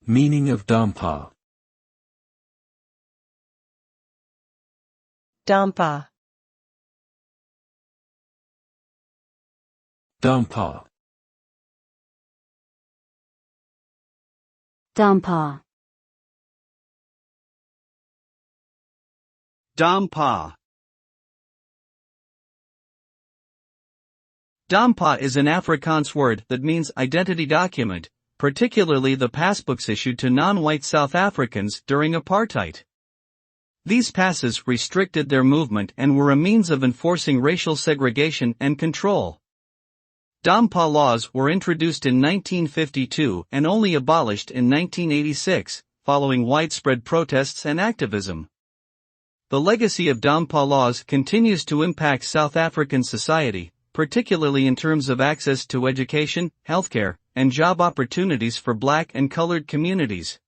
Meaning of dompa. Dompa. Dompa. Dompa. Dompa. Dompa is an Afrikaans word that means identity document, particularly the passbooks issued to non-white South Africans during apartheid. These passes restricted their movement and were a means of enforcing racial segregation and control. Dompa laws were introduced in 1952 and only abolished in 1986, following widespread protests and activism. The legacy of Dompa laws continues to impact South African society, particularly in terms of access to education, healthcare, and job opportunities for Black and colored communities.